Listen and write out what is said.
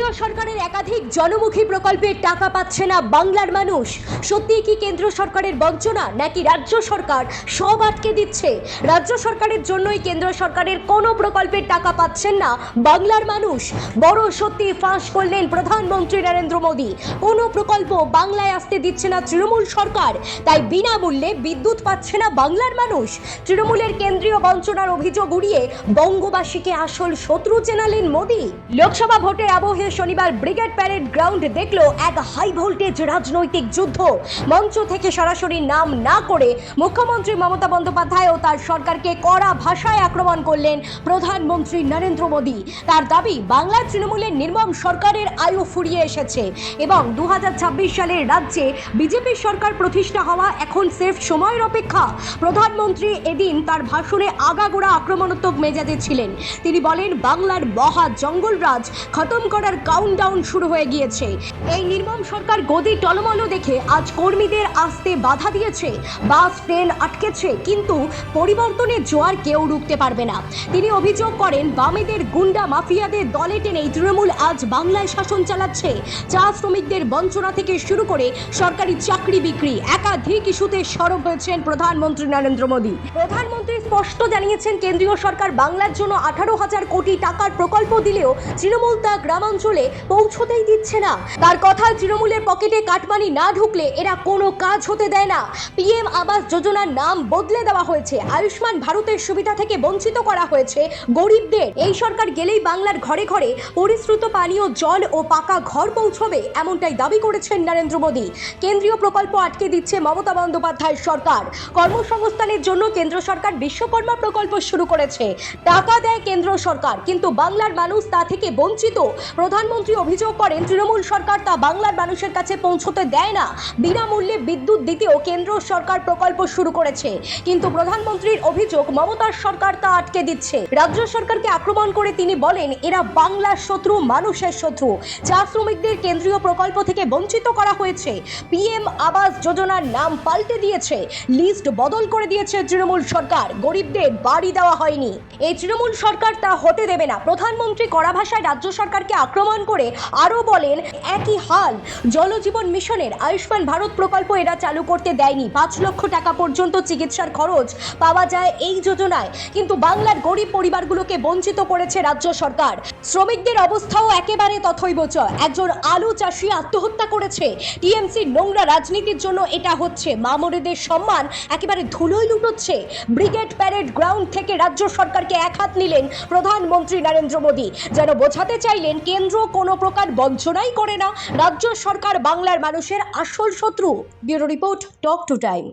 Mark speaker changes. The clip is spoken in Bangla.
Speaker 1: কেন্দ্রীয় সরকারের একাধিক জনমুখী প্রকল্পের টাকা পাচ্ছে না বাংলার মানুষ। সত্যি কি কেন্দ্র সরকারের বঞ্চনা, নাকি রাজ্য সরকার সব আটকে দিচ্ছে? রাজ্য সরকারের জন্যই কেন্দ্র সরকারের কোনো প্রকল্পের টাকা পাচ্ছেন না বাংলার মানুষ। বড় সত্যি ফাঁস করলেন প্রধানমন্ত্রী নরেন্দ্র মোদী। কোনো প্রকল্প বাংলায় আসতে দিচ্ছে না তৃণমূল সরকার, তাই বিনামূল্যে বিদ্যুৎ পাচ্ছে না বাংলার মানুষ। তৃণমূলের কেন্দ্রীয় বঞ্চনার অভিযোগ উড়িয়ে বঙ্গবাসীকে আসল শত্রু চেনালেন মোদী। লোকসভা ভোটের আবহে শনিবার ব্রিগেড প্যারেড গ্রাউন্ড দেখলো এক হাই ভোল্টেজ রাজনৈতিক যুদ্ধ। মঞ্চ থেকে সরাসরি নাম না করে মুখ্যমন্ত্রী মমতা বন্দ্যোপাধ্যায় ও তার সরকারকে কড়া ভাষায় আক্রমণ করলেন প্রধানমন্ত্রী নরেন্দ্র মোদী। তার দাবি, বাংলার তৃণমূলের নির্মম সরকারের আয়ু ফুরিয়ে এসেছে এবং 2026 সালের রাজ্যে বিজেপি সরকার প্রতিষ্ঠা হওয়া এখন সির্ফ সময়ের অপেক্ষা। প্রধানমন্ত্রী এদিন তার ভাষণে আগাগোড়া আক্রমণাত্মক মেজাজে ছিলেন। তিনি বলেন, বাংলার মহা জঙ্গলরাজ খতম করার কাউন্টডাউন শুরু হয়ে গিয়েছে। এই নির্মম সরকার গদি টলমল দেখে আজ কর্মীদের আসতে বাধা দিয়েছে, বাস ট্রেন আটকেছে, কিন্তু পরিবর্তনের জোয়ার কেউ রুখতে পারবে না। তিনি অভিযোগ করেন, বামেদের গুন্ডা মাফিয়াদের দলে টেনেই তৃণমূল আজ বাংলায় শাসন চালাচ্ছে। চা শ্রমিকদের বঞ্চনা থেকে শুরু করে সরকারি চাকরি বিক্রি, একাধিক ইস্যুতে সরব হয়েছেন প্রধানমন্ত্রী নরেন্দ্র মোদী। প্রধানমন্ত্রী স্পষ্ট জানিয়েছেন, কেন্দ্রীয় সরকার বাংলার জন্য 18,000 কোটি টাকার প্রকল্প দিলেও তৃণমূল তা গ্রামাঞ্চলে পৌঁছতেই দিচ্ছে না। তার কথায়, তৃণমূলের পকেটে কাটমানি না ঢুকলে এরা কোনো কাজ হতে দেয় না। পিএম আবাস যোজনার নাম বদলে দেওয়া হয়েছে, আয়ুষ্মান ভারতের সুবিধা থেকে বঞ্চিত করা হয়েছে গরিবদের। এই সরকার গেলেই বাংলার ঘরে ঘরে পরিশ্রুত পানীয় জল ও পাকা ঘর পৌঁছবে, এমনটাই দাবি করেছেন নরেন্দ্র মোদী। কেন্দ্রীয় প্রকল্প আটকে দিচ্ছে মমতা বন্দ্যোপাধ্যায়ের সরকার। কর্মসংস্থানের জন্য কেন্দ্র সরকার বিশ্বকর্মা প্রকল্প শুরু করেছে, টাকা দেয় কেন্দ্র সরকার, কিন্তু বাংলার মানুষ তা থেকে বঞ্চিত। প্রধানমন্ত্রী অভিযোগ করেন, তৃণমূল সরকার তা বাংলার মানুষের কাছে পৌঁছতে দেয় না। বিনামূল্যে বিদ্যুৎ দিতেও কেন্দ্র সরকার প্রকল্প শুরু করেছে, কিন্তু প্রধানমন্ত্রীর অভিযোগ, মমতার সরকার তা আটকে দিচ্ছে। রাজ্য সরকারকে আক্রমণ করে তিনি বলেন, এরা বাংলার শত্রু, মানুষের শত্রু। চা শ্রমিকদের কেন্দ্রীয় প্রকল্প থেকে বঞ্চিত করা হয়েছে, পিএম আবাস যোজনার নাম পাল্টে দিয়েছে, লিস্ট বদল করে দিয়েছে তৃণমূল সরকার, গরিবদের বাড়ি দেওয়া হয়নি। এই তৃণমূল সরকার তা হতে দেবে না। প্রধানমন্ত্রী কড়া ভাষায় রাজ্য সরকারকে আক্রমণ করে আরও বলেন, একই হাল জল জীবন মিশনের। আয়ুষ্মান ভারত প্রকল্প এরা চালু করতে দেয়নি। 5 লক্ষ টাকা পর্যন্ত চিকিৎসার খরচ পাওয়া যায় এই যোজনায়, কিন্তু বাংলার গরিব পরিবারগুলোকে বঞ্চিত করেছে রাজ্য সরকার। শ্রমিকদের অবস্থাও একেবারে তথৈবচ। একজন আলু চাষি আত্মহত্যা করেছে। টিএমসি নোংরা রাজনীতির জন্য এটা হচ্ছে। মামরেদের সম্মান একেবারে ধুলোয় লুটোচ্ছে। ব্রিগেড প্যারেড গ্রাউন্ড থেকে রাজ্য সরকারকে এক হাত নিলেন প্রধানমন্ত্রী নরেন্দ্র মোদী, যেন বোঝাতে চাইলেন, কেন্দ্র কোনো প্রকার বঞ্চনাই করে না, রাজ্য সরকার বাংলার মানুষের আসল শত্রু। Bureau report, talk to time.